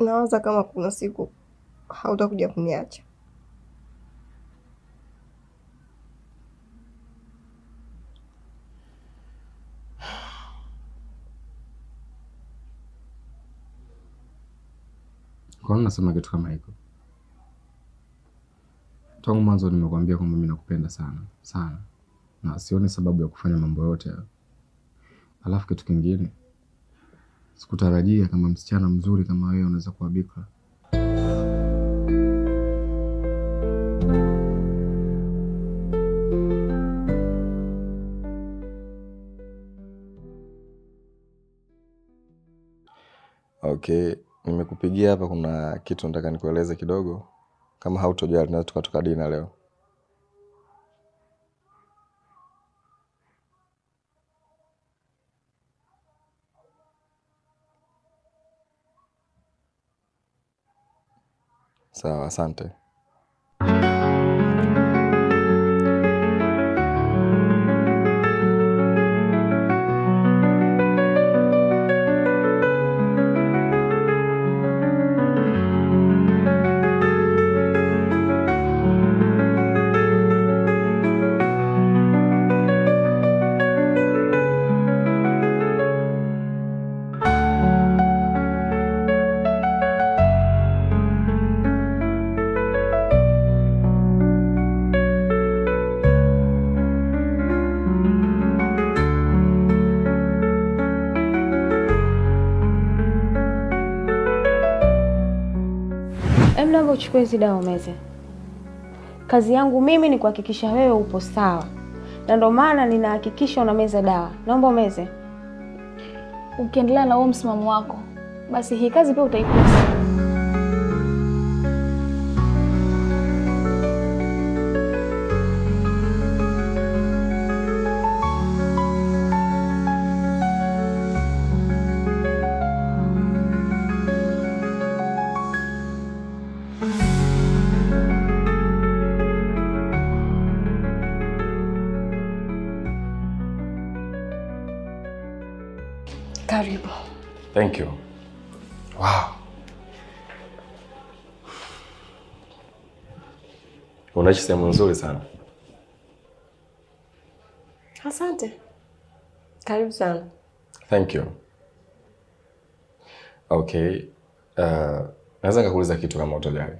nawaza kama kuna siku hautakuja kuniacha. Kwa nini nasema kitu kama hiko? Tangu mwanzo nimekuambia kwamba mimi nakupenda sana sana, na sioni sababu ya kufanya mambo yote hayo. Alafu kitu kingine, sikutarajia kama msichana mzuri kama wewe unaweza kuwa bikra. Okay, nimekupigia hapa, kuna kitu nataka nikueleze kidogo. Kama hautojali tunaweza tukatoka dina leo. Sawa, asante. Naomba uchukue hizi dawa umeze. Kazi yangu mimi ni kuhakikisha wewe upo sawa, na ndio maana ninahakikisha unameza dawa. Naomba umeze. Ukiendelea na huo msimamo wako, basi hii kazi pia utaikosa. Karibu. Thank you. Wow. Unaishi sehemu nzuri sana. Asante. Karibu sana. Thank you. Okay. Naweza nikakuuliza kitu kama utojali?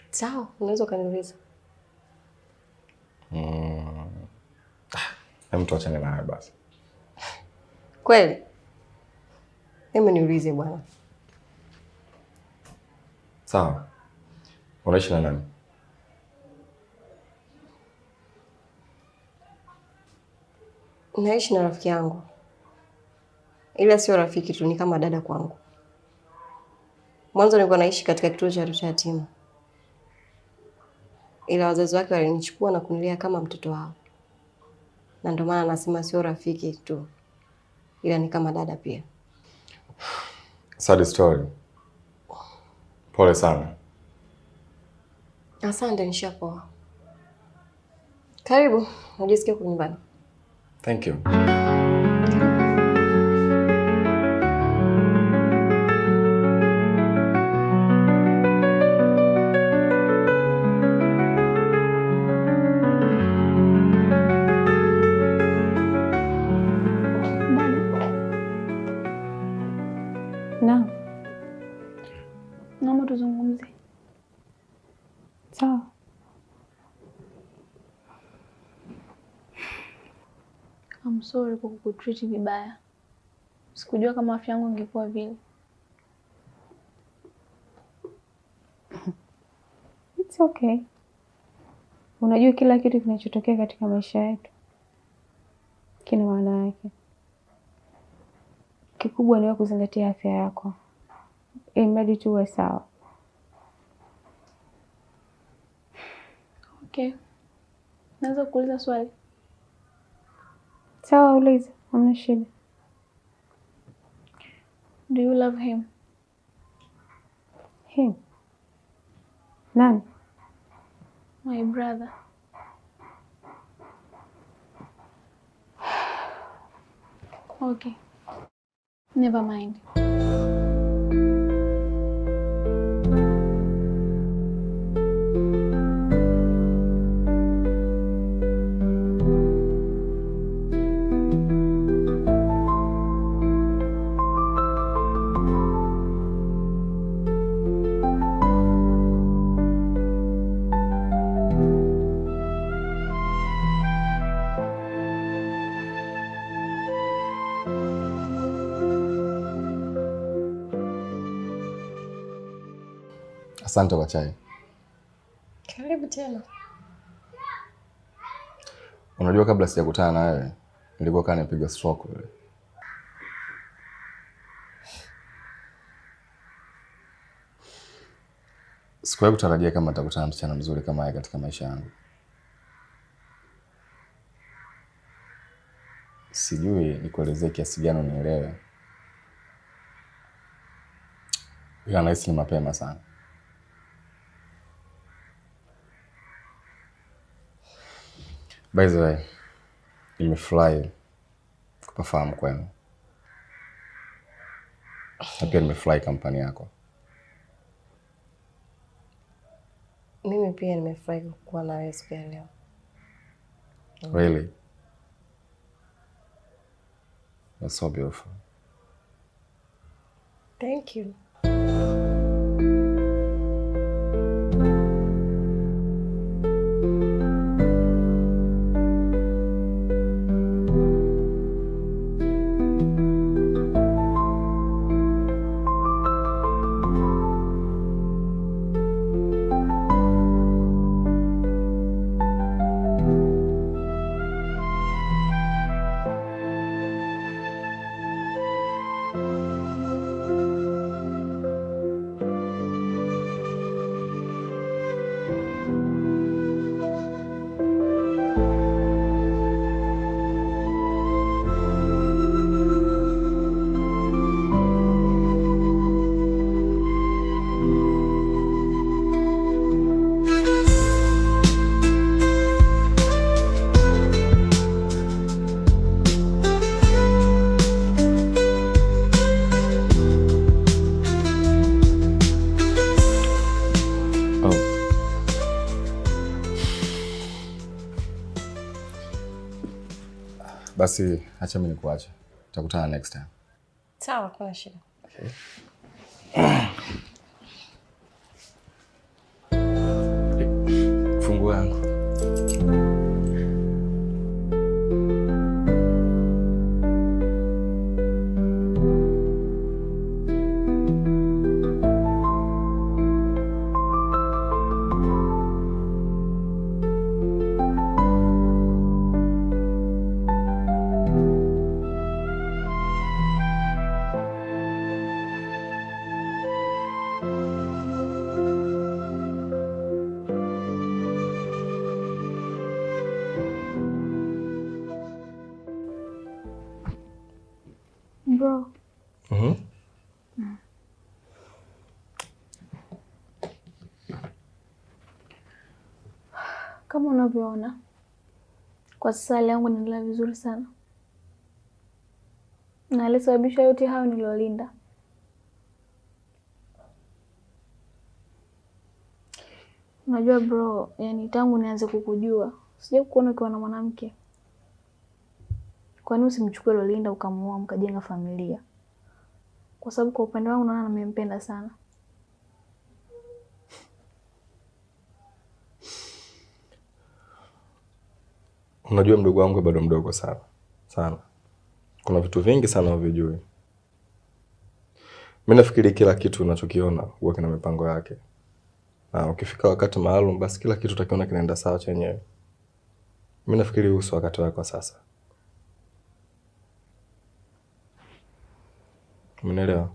Sawa, unaweza kuniuliza. Hem, tuachane nayo basi. Kweli? Hebu niulize bwana. Sawa. Unaishi na nani? Naishi na rafiki yangu. Ila sio rafiki tu, ni kama dada kwangu. Mwanzo nilikuwa naishi katika kituo cha watoto yatima, ila wazazi wake walinichukua na kunilea kama mtoto wao, na ndio maana nasema sio rafiki tu, ila ni kama dada pia. Sad story. Pole sana. Asante, nishapoa. Karibu, unajisikia kwa nyumbani. Thank you. Naomba tuzungumze. Sawa. I'm sorry kwa kukutreat vibaya. Sikujua kama afya yangu ingekuwa vile. It's okay. Unajua kila kitu kinachotokea katika maisha yetu kina maana yake. Kikubwa ni wewe kuzingatia afya yako. Mradi tu uwe sawa. Okay. Naweza kuuliza swali? Sawa, uliza. Hamna shida. Do you love him? Him? Nani? My brother. Okay. Never mind. Asante kwa chai. Karibu tena. Unajua kabla sijakutana na wewe, nilikuwa kana nipiga stroke ile. Sikuwahi kutarajia kama nitakutana na msichana mzuri kama yeye katika maisha yangu. Sijui nikuelezee kiasi gani unielewe. Ila nahisi ni mapema sana. By the way, nimefurahi kukufahamu kwenu. Na pia nimefurahi kampani yako. Mimi pia nimefurahi kuwa na wewe siku ya leo. Really? You're so beautiful. Thank you. Basi acha mimi nikuache. Tutakutana next time. Sawa, kuna shida. Okay. Fungu yangu. Bro. Kama unavyoona, kwa sasa hali yangu inaendelea vizuri sana, na alisababisha yote hayo niliolinda. Unajua bro, yani tangu nianze kukujua sija kuona ukiwa na mwanamke. Kwa nini usimchukue Lolinda ukamuoa mkajenga familia? Kwa sababu kwa upande wangu naona nimempenda sana. Unajua mdogo wangu bado mdogo sana. Sana. Kuna vitu vingi sana huvijui. Mimi nafikiri kila kitu unachokiona huwa kina mipango yake. Na ukifika wakati maalum basi kila kitu utakiona kinaenda sawa chenyewe. Mimi nafikiri huu si wakati wako sasa. Umeelewa?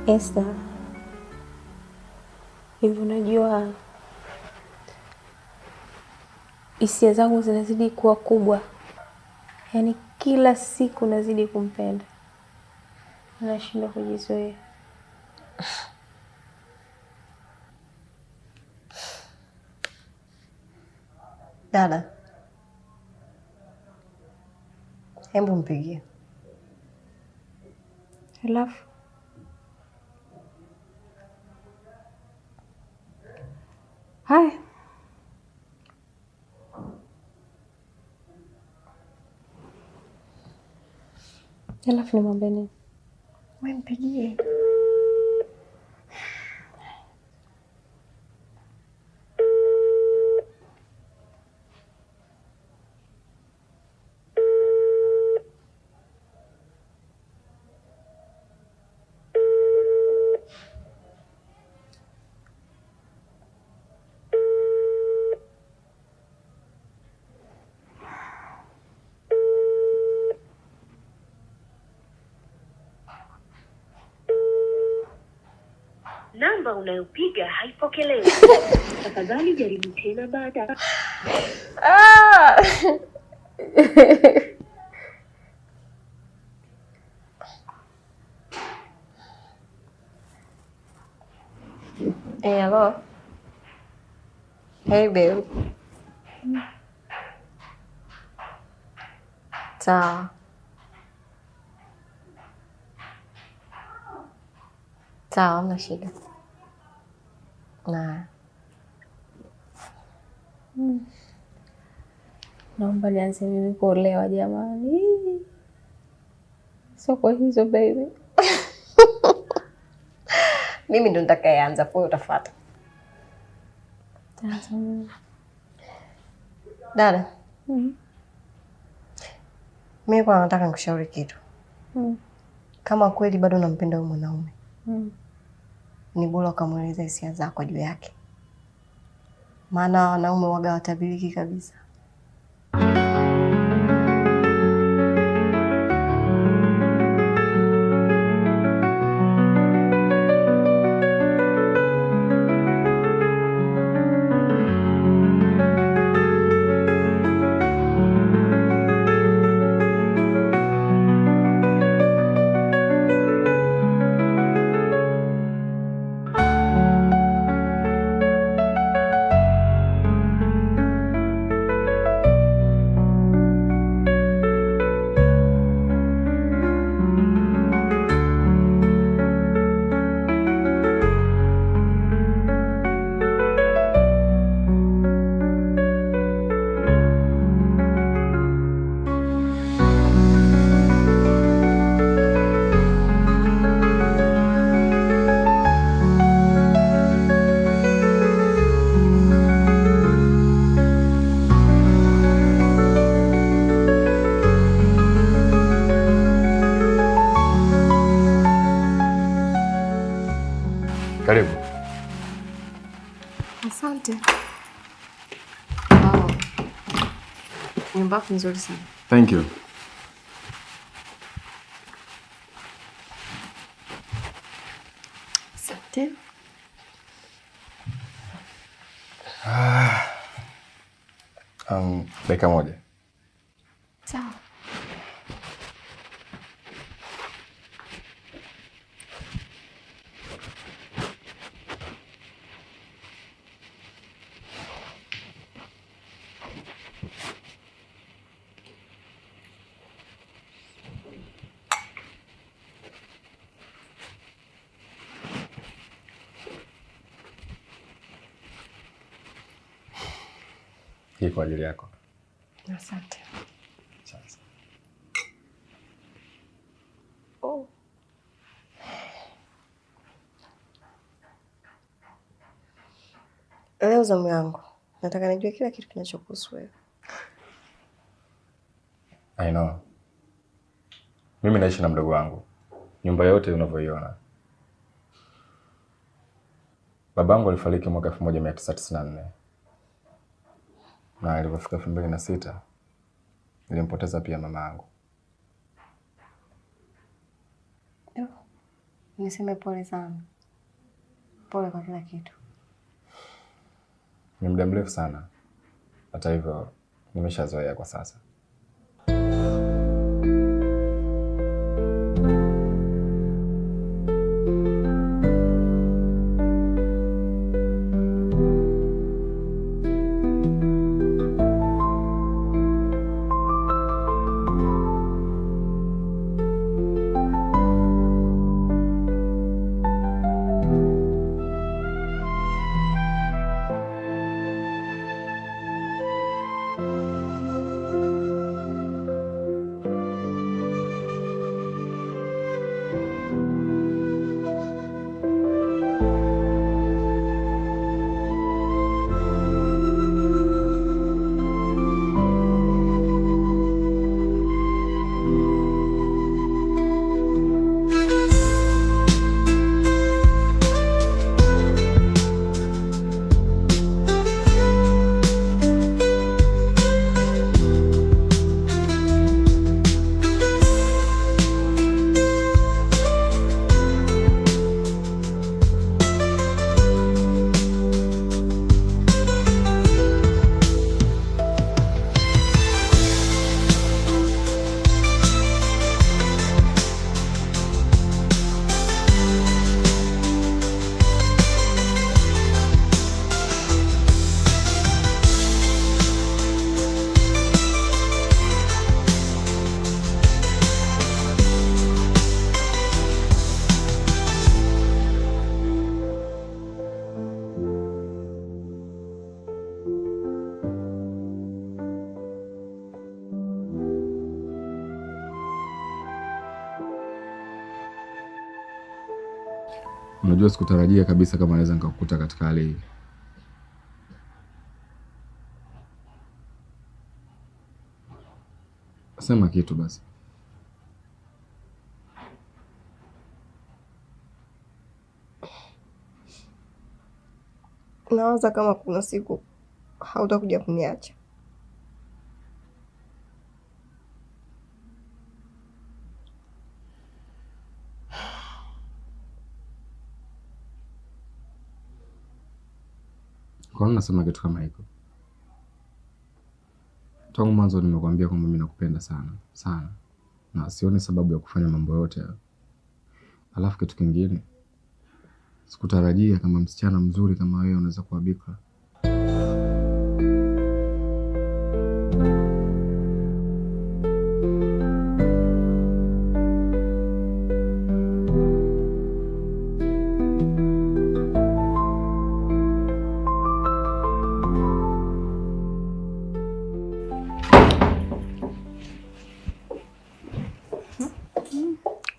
Esther, hivi unajua hisia zangu zinazidi kuwa kubwa, yaani kila siku nazidi kumpenda, nashindwa kujizoea. Dada, hebu mpigie. Halafu Haya. Alafu nimwambie nini? Wewe mpigie. Namba unayopiga haipokelewi. Tafadhali jaribu tena baada. Hello. Hey babe. Sawa. Sawa, hamna shida. Na Naomba nianze mimi kuolewa jamani. Sio kwa hizo baby. mimi ndo nitakayeanza, wewe utafuata. Tanzania. Dada. Mimi kwa nataka nikushauri kitu. Kama kweli bado unampenda huyo mwanaume, ni bora ukamweleza hisia zako juu yake. Maana wanaume waga watabiliki kabisa. Karibu. Asante. Wow. Nyumba yako nzuri sana. Thank you. Asante. Dakika moja. Sawa. Hii kwa ajili yako. Asante. Sasa. Oh. Leo zamu yangu. Nataka nijue kila kitu kinachokuhusu wewe. I know. Mimi naishi na mdogo wangu. Nyumba yote unavyoiona. Babangu alifariki mwaka 1994. Na alipofika 2006 nilimpoteza pia mama yangu. Niseme pole sana. Pole kwa kila kitu. Ni muda mrefu sana. Hata hivyo nimeshazoea kwa sasa. Unajua sikutarajia kabisa kama naweza nikakukuta katika hali hii. Sema kitu basi. Nawaza kama kuna siku hautakuja kuniacha. Kwa nini nasema kitu kama hiko? Tangu mwanzo nimekuambia kwamba mimi nakupenda sana sana, na sioni sababu ya kufanya mambo yote hayo. Alafu kitu kingine, sikutarajia kama msichana mzuri kama wewe unaweza kuwa bikra.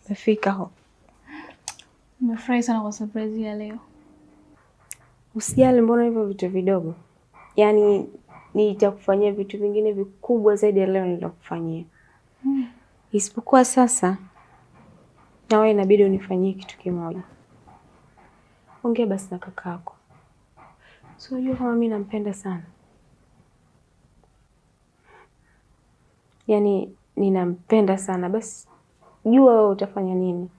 Umefika ho. Nimefurahi sana kwa surprise ya leo. Usijali, mbona hivyo vitu vidogo? Yaani nitakufanyia vitu vingine vikubwa zaidi ya leo nilokufanyia. Isipokuwa sasa na wewe inabidi unifanyie kitu kimoja. Ongea basi na kakako. So unajua kama mimi nampenda sana. Yaani ninampenda sana, basi jua wewe utafanya nini?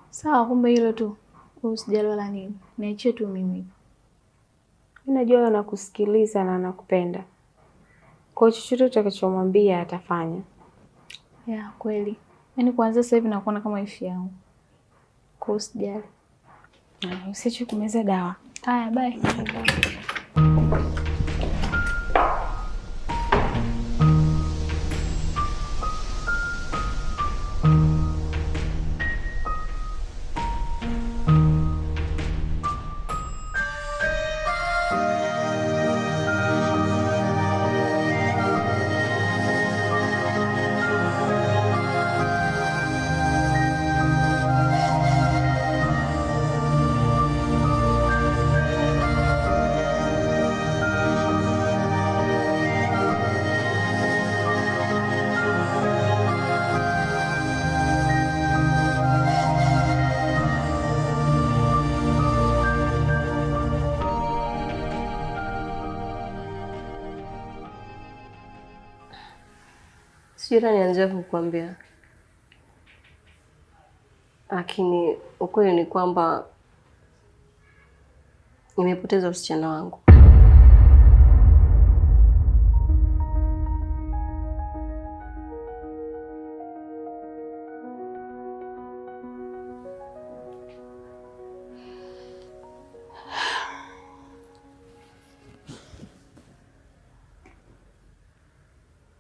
Sawa, kumbe hilo tu. Usijali wala nini. Niachie tu mimi. Mimi najua anakusikiliza na anakupenda. Kwa chochote utakachomwambia atafanya. Ya, kweli. Yaani kuanzia sasa hivi nakuona kama ifi yangu. Kwa usijali. Usiache kumeza dawa. Haya, bye. Sijui nianze kukuambia. Lakini ukweli ni kwamba nimepoteza usichana wangu.